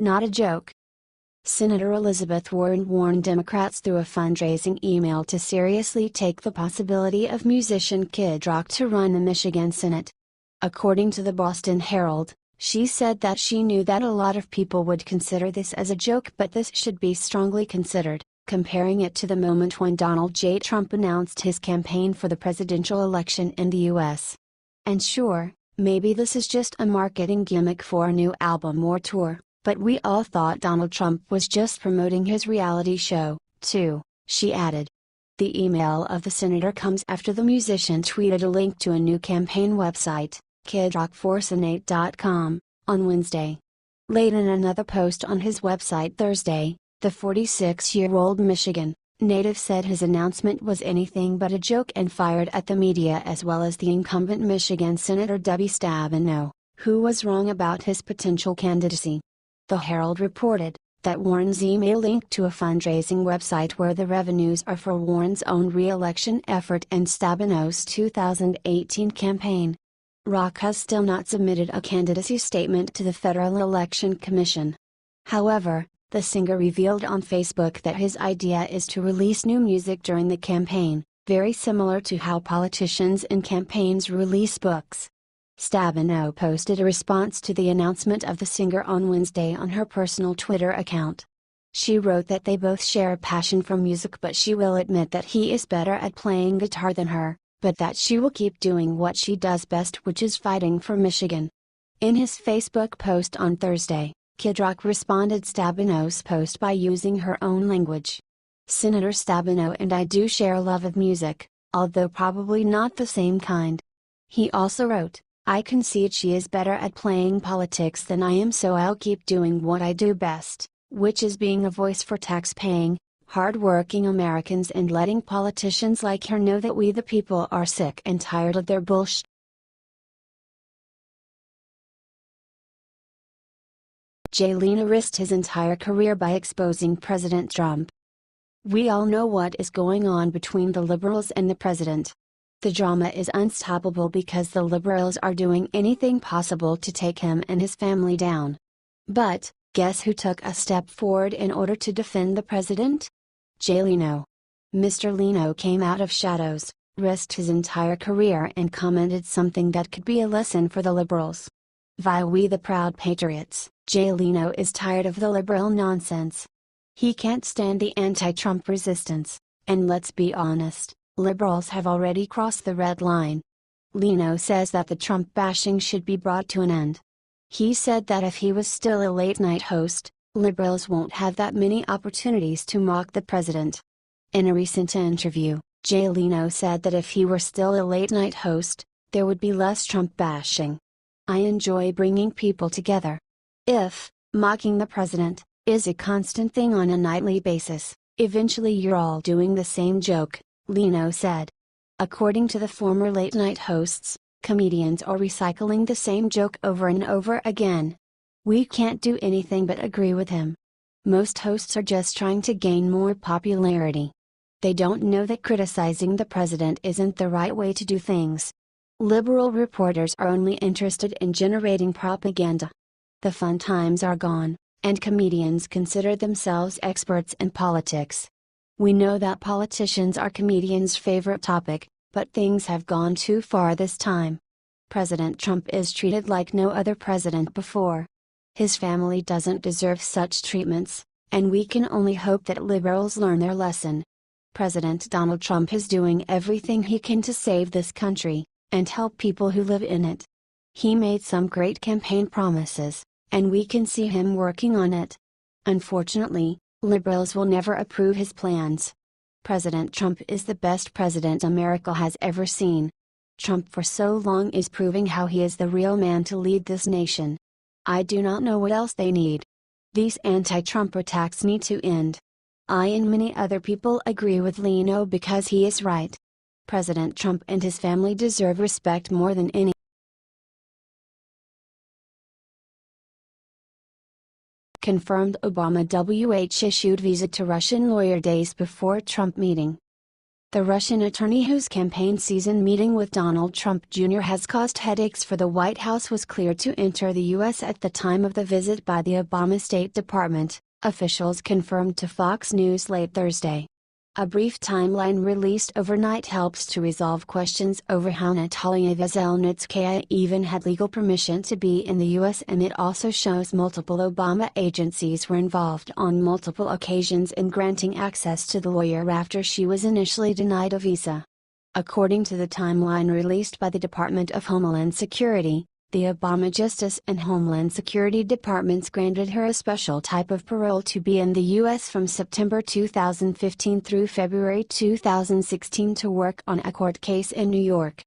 Not a joke. Senator Elizabeth Warren warned Democrats through a fundraising email to seriously take the possibility of musician Kid Rock to run the Michigan Senate. According to the Boston Herald, she said that she knew that a lot of people would consider this as a joke, but this should be strongly considered, comparing it to the moment when Donald J. Trump announced his campaign for the presidential election in the U.S. And sure, maybe this is just a marketing gimmick for a new album or tour, but we all thought Donald Trump was just promoting his reality show, too, she added. The email of the senator comes after the musician tweeted a link to a new campaign website, KidRockForSenate.com, on Wednesday. Late in another post on his website Thursday, the 46-year-old Michigan native said his announcement was anything but a joke and fired at the media as well as the incumbent Michigan Senator Debbie Stabenow, who was wrong about his potential candidacy. The Herald reported that Warren's email linked to a fundraising website where the revenues are for Warren's own re-election effort and Stabenow's 2018 campaign. Rock has still not submitted a candidacy statement to the Federal Election Commission. However, the singer revealed on Facebook that his idea is to release new music during the campaign, very similar to how politicians in campaigns release books. Stabenow posted a response to the announcement of the singer on Wednesday on her personal Twitter account. She wrote that they both share a passion for music, but she will admit that he is better at playing guitar than her, but that she will keep doing what she does best, which is fighting for Michigan. In his Facebook post on Thursday, Kid Rock responded Stabenow's post by using her own language. Senator Stabenow and I do share a love of music, although probably not the same kind. He also wrote, I concede she is better at playing politics than I am, so I'll keep doing what I do best, which is being a voice for tax-paying, hard-working Americans and letting politicians like her know that we the people are sick and tired of their bullshit. Leno risked his entire career by exposing President Trump. We all know what is going on between the liberals and the president. The drama is unstoppable because the liberals are doing anything possible to take him and his family down. But, guess who took a step forward in order to defend the president? Leno. Mr. Leno came out of shadows, risked his entire career and commented something that could be a lesson for the liberals. Via We the Proud Patriots, Leno is tired of the liberal nonsense. He can't stand the anti-Trump resistance, and let's be honest, liberals have already crossed the red line. Leno says that the Trump bashing should be brought to an end. He said that if he was still a late-night host, liberals won't have that many opportunities to mock the president. In a recent interview, Leno said that if he were still a late-night host, there would be less Trump bashing. I enjoy bringing people together. If mocking the president is a constant thing on a nightly basis, eventually you're all doing the same joke, Leno said. According to the former late-night hosts, comedians are recycling the same joke over and over again. We can't do anything but agree with him. Most hosts are just trying to gain more popularity. They don't know that criticizing the president isn't the right way to do things. Liberal reporters are only interested in generating propaganda. The fun times are gone, and comedians consider themselves experts in politics. We know that politicians are comedians' favorite topic, but things have gone too far this time. President Trump is treated like no other president before. His family doesn't deserve such treatments, and we can only hope that liberals learn their lesson. President Donald Trump is doing everything he can to save this country, and help people who live in it. He made some great campaign promises, and we can see him working on it. Unfortunately, liberals will never approve his plans. President Trump is the best president America has ever seen. Trump for so long is proving how he is the real man to lead this nation. I do not know what else they need. These anti-Trump attacks need to end. I and many other people agree with Leno because he is right. President Trump and his family deserve respect more than any. Confirmed Obama WH issued visa to Russian lawyer days before Trump meeting. The Russian attorney whose campaign season meeting with Donald Trump Jr. has caused headaches for the White House was cleared to enter the U.S. at the time of the visit by the Obama State Department, officials confirmed to Fox News late Thursday. A brief timeline released overnight helps to resolve questions over how Natalia Veselnitskaya even had legal permission to be in the U.S., and it also shows multiple Obama agencies were involved on multiple occasions in granting access to the lawyer after she was initially denied a visa. According to the timeline released by the Department of Homeland Security, the Obama Justice and Homeland Security Departments granted her a special type of parole to be in the U.S. from September 2015 through February 2016 to work on a court case in New York.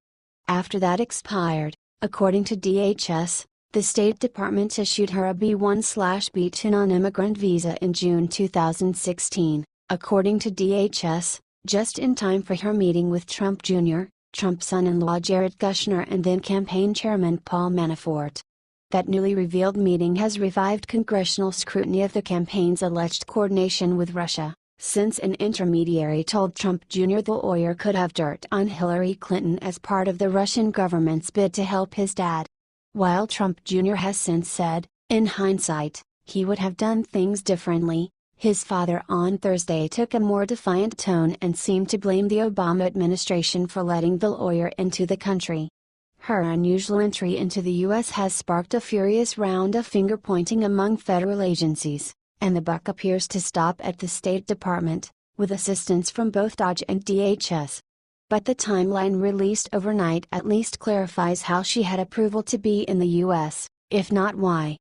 After that expired, according to DHS, the State Department issued her a B1/B2 non-immigrant visa in June 2016, according to DHS, just in time for her meeting with Trump Jr., Trump's son-in-law Jared Kushner, and then campaign chairman Paul Manafort. That newly revealed meeting has revived congressional scrutiny of the campaign's alleged coordination with Russia, since an intermediary told Trump Jr. the lawyer could have dirt on Hillary Clinton as part of the Russian government's bid to help his dad. While Trump Jr. has since said, in hindsight, he would have done things differently, his father on Thursday took a more defiant tone and seemed to blame the Obama administration for letting the lawyer into the country. Her unusual entry into the U.S. has sparked a furious round of finger-pointing among federal agencies, and the buck appears to stop at the State Department, with assistance from both DOJ and DHS. But the timeline released overnight at least clarifies how she had approval to be in the U.S., if not why.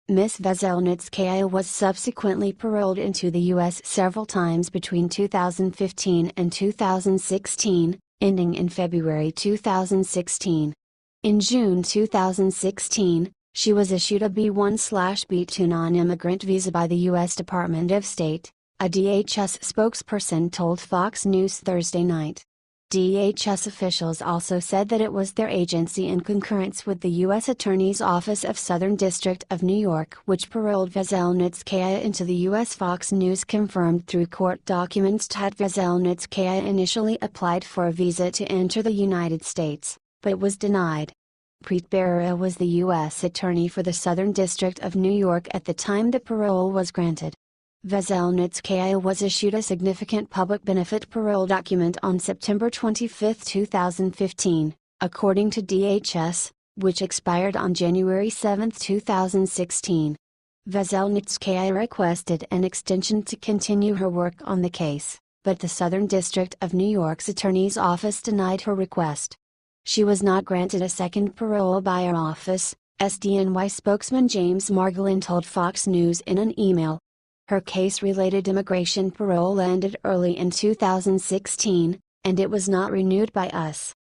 Ms. Veselnitskaya was subsequently paroled into the U.S. several times between 2015 and 2016, ending in February 2016. In June 2016, she was issued a B1/B2 non-immigrant visa by the U.S. Department of State, a DHS spokesperson told Fox News Thursday night. DHS officials also said that it was their agency, in concurrence with the U.S. Attorney's Office of Southern District of New York, which paroled Veselnitskaya into the U.S. Fox News confirmed through court documents that Veselnitskaya initially applied for a visa to enter the United States, but was denied. Preet Bharara was the U.S. Attorney for the Southern District of New York at the time the parole was granted. Veselnitskaya was issued a significant public benefit parole document on September 25, 2015, according to DHS, which expired on January 7, 2016. Veselnitskaya requested an extension to continue her work on the case, but the Southern District of New York's Attorney's Office denied her request. She was not granted a second parole by her office, SDNY spokesman James Margolin told Fox News in an email. Her case-related immigration parole ended early in 2016, and it was not renewed by us.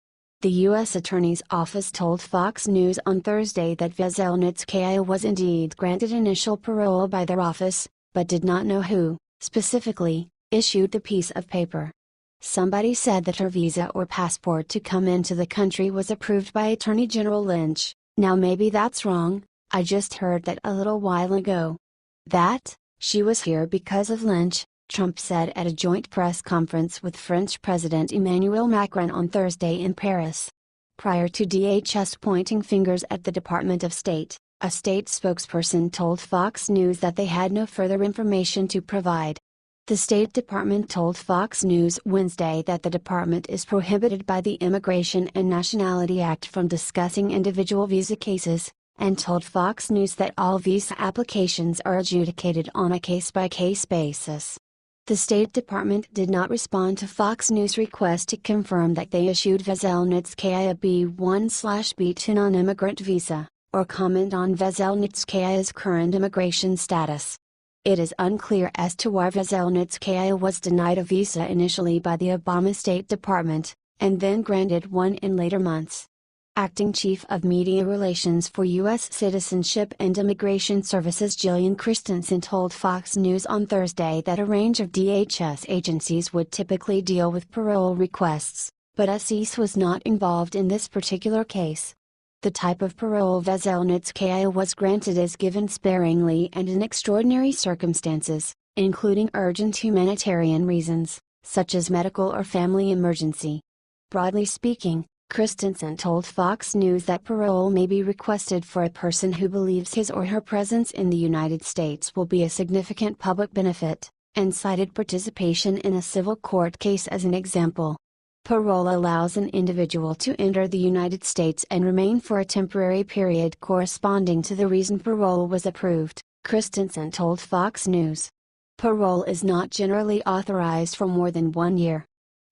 The U.S. Attorney's Office told Fox News on Thursday that Veselnitskaya was indeed granted initial parole by their office, but did not know who, specifically, issued the piece of paper. Somebody said that her visa or passport to come into the country was approved by Attorney General Lynch. Now maybe that's wrong, I just heard that a little while ago. That? She was here because of Lynch, Trump said at a joint press conference with French President Emmanuel Macron on Thursday in Paris. Prior to DHS pointing fingers at the Department of State, a state spokesperson told Fox News that they had no further information to provide. The State Department told Fox News Wednesday that the department is prohibited by the Immigration and Nationality Act from discussing individual visa cases, and told Fox News that all visa applications are adjudicated on a case-by-case basis. The State Department did not respond to Fox News' request to confirm that they issued Veselnitskaya a B1/B2 non-immigrant visa, or comment on Veselnitskaya's current immigration status. It is unclear as to why Veselnitskaya was denied a visa initially by the Obama State Department, and then granted one in later months. Acting Chief of Media Relations for U.S. Citizenship and Immigration Services Jillian Christensen told Fox News on Thursday that a range of DHS agencies would typically deal with parole requests, but SES was not involved in this particular case. The type of parole Veselnitskaya was granted is given sparingly and in extraordinary circumstances, including urgent humanitarian reasons. such as medical or family emergency. Broadly speaking, Christensen told Fox News that parole may be requested for a person who believes his or her presence in the United States will be a significant public benefit, and cited participation in a civil court case as an example. Parole allows an individual to enter the United States and remain for a temporary period corresponding to the reason parole was approved, Christensen told Fox News. Parole is not generally authorized for more than 1 year.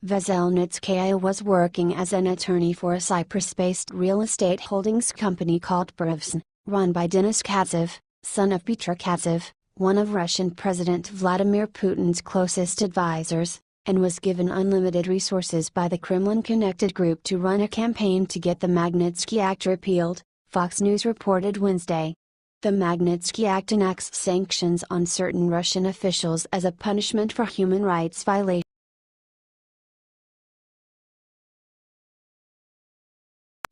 Veselnitskaya was working as an attorney for a Cyprus-based real estate holdings company called Pervsn, run by Denis Kadziev, son of Petr Kadziev, one of Russian President Vladimir Putin's closest advisors, and was given unlimited resources by the Kremlin-connected group to run a campaign to get the Magnitsky Act repealed, Fox News reported Wednesday. The Magnitsky Act enacts sanctions on certain Russian officials as a punishment for human rights violations.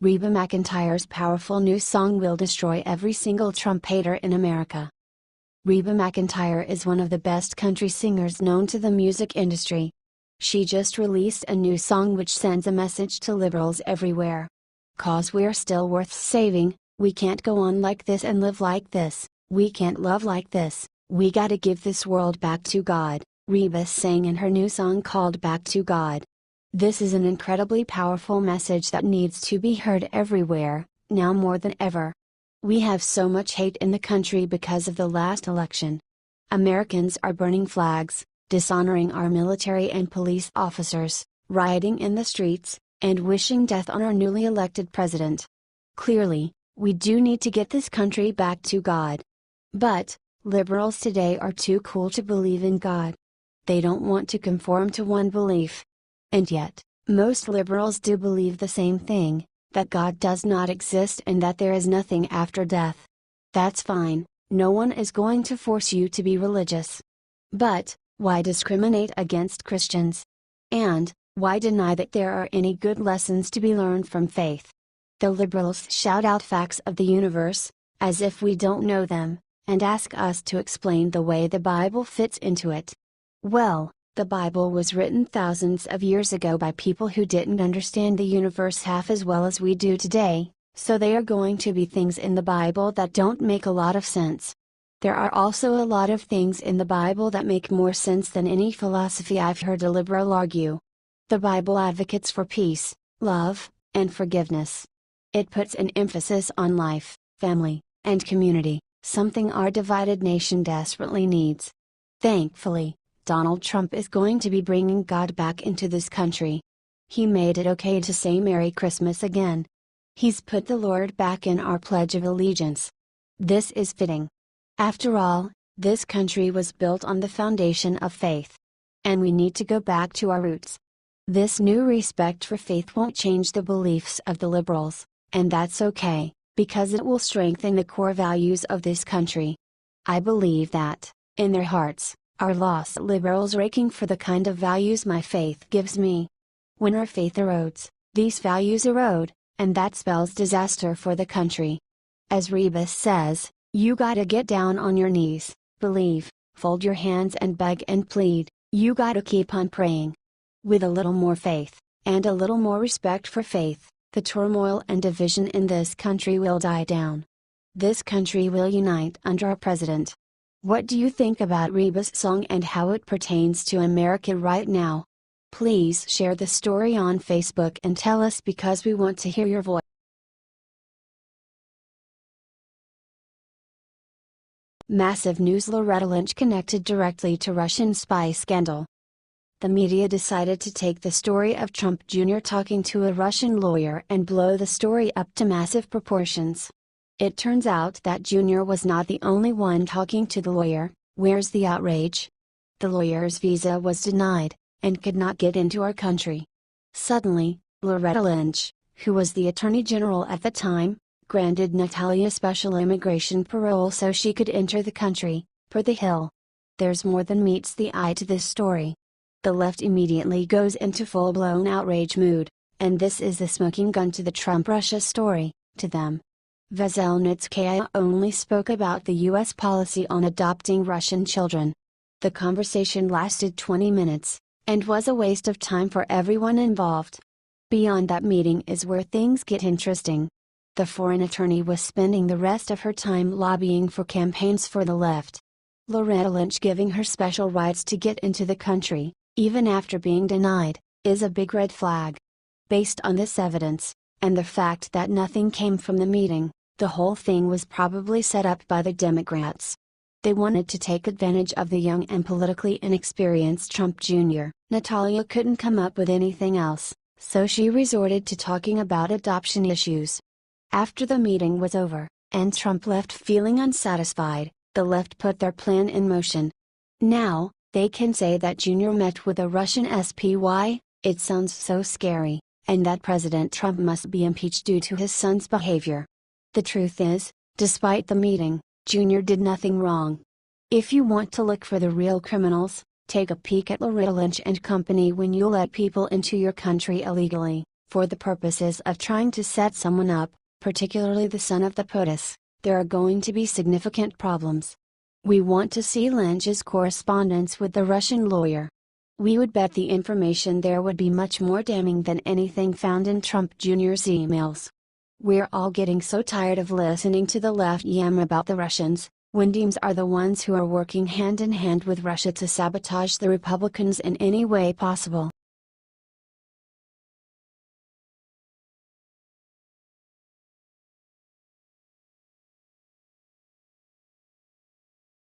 Reba McEntire's powerful new song will destroy every single Trump hater in America. Reba McEntire is one of the best country singers known to the music industry. She just released a new song which sends a message to liberals everywhere. "'Cause we're still worth saving, we can't go on like this and live like this, we can't love like this, we gotta give this world back to God," Reba sang in her new song called Back to God. This is an incredibly powerful message that needs to be heard everywhere, now more than ever. We have so much hate in the country because of the last election. Americans are burning flags, dishonoring our military and police officers, rioting in the streets, and wishing death on our newly elected president. Clearly, we do need to get this country back to God. But, liberals today are too cool to believe in God. They don't want to conform to one belief. And yet, most liberals do believe the same thing, that God does not exist and that there is nothing after death. That's fine, no one is going to force you to be religious. But, why discriminate against Christians? And, why deny that there are any good lessons to be learned from faith? The liberals shout out facts of the universe, as if we don't know them, and ask us to explain the way the Bible fits into it. Well, the Bible was written thousands of years ago by people who didn't understand the universe half as well as we do today, so there are going to be things in the Bible that don't make a lot of sense. There are also a lot of things in the Bible that make more sense than any philosophy I've heard a liberal argue. The Bible advocates for peace, love, and forgiveness. It puts an emphasis on life, family, and community, something our divided nation desperately needs. Thankfully, Donald Trump is going to be bringing God back into this country. He made it okay to say Merry Christmas again. He's put the Lord back in our Pledge of Allegiance. This is fitting. After all, this country was built on the foundation of faith. And we need to go back to our roots. This new respect for faith won't change the beliefs of the liberals, and that's okay, because it will strengthen the core values of this country. I believe that, in their hearts, are lost liberals raking for the kind of values my faith gives me. When our faith erodes, these values erode, and that spells disaster for the country. As Reba says, you gotta get down on your knees, believe, fold your hands and beg and plead, you gotta keep on praying. With a little more faith, and a little more respect for faith, the turmoil and division in this country will die down. This country will unite under our president. What do you think about Reba's song and how it pertains to America right now? Please share the story on Facebook and tell us because we want to hear your voice. Massive news: Loretta Lynch connected directly to Russian spy scandal. The media decided to take the story of Trump Jr. talking to a Russian lawyer and blow the story up to massive proportions. It turns out that Jr. was not the only one talking to the lawyer. Where's the outrage? The lawyer's visa was denied, and could not get into our country. Suddenly, Loretta Lynch, who was the Attorney General at the time, granted Natalia special immigration parole so she could enter the country, per The Hill. There's more than meets the eye to this story. The left immediately goes into full-blown outrage mood, and this is the smoking gun to the Trump-Russia story, to them. Veselnitskaya only spoke about the U.S. policy on adopting Russian children. The conversation lasted 20 minutes, and was a waste of time for everyone involved. Beyond that meeting is where things get interesting. The foreign attorney was spending the rest of her time lobbying for campaigns for the left. Loretta Lynch giving her special rights to get into the country, even after being denied, is a big red flag. Based on this evidence, and the fact that nothing came from the meeting, the whole thing was probably set up by the Democrats. They wanted to take advantage of the young and politically inexperienced Trump Jr. Natalia couldn't come up with anything else, so she resorted to talking about adoption issues. After the meeting was over, and Trump left feeling unsatisfied, the left put their plan in motion. Now, they can say that Jr. met with a Russian spy, it sounds so scary, and that President Trump must be impeached due to his son's behavior. The truth is, despite the meeting, Jr. did nothing wrong. If you want to look for the real criminals, take a peek at Loretta Lynch and company when you let people into your country illegally, for the purposes of trying to set someone up, particularly the son of the POTUS. There are going to be significant problems. We want to see Lynch's correspondence with the Russian lawyer. We would bet the information there would be much more damning than anything found in Trump Jr.'s emails. We're all getting so tired of listening to the left yammer about the Russians, when Dems are the ones who are working hand in hand with Russia to sabotage the Republicans in any way possible.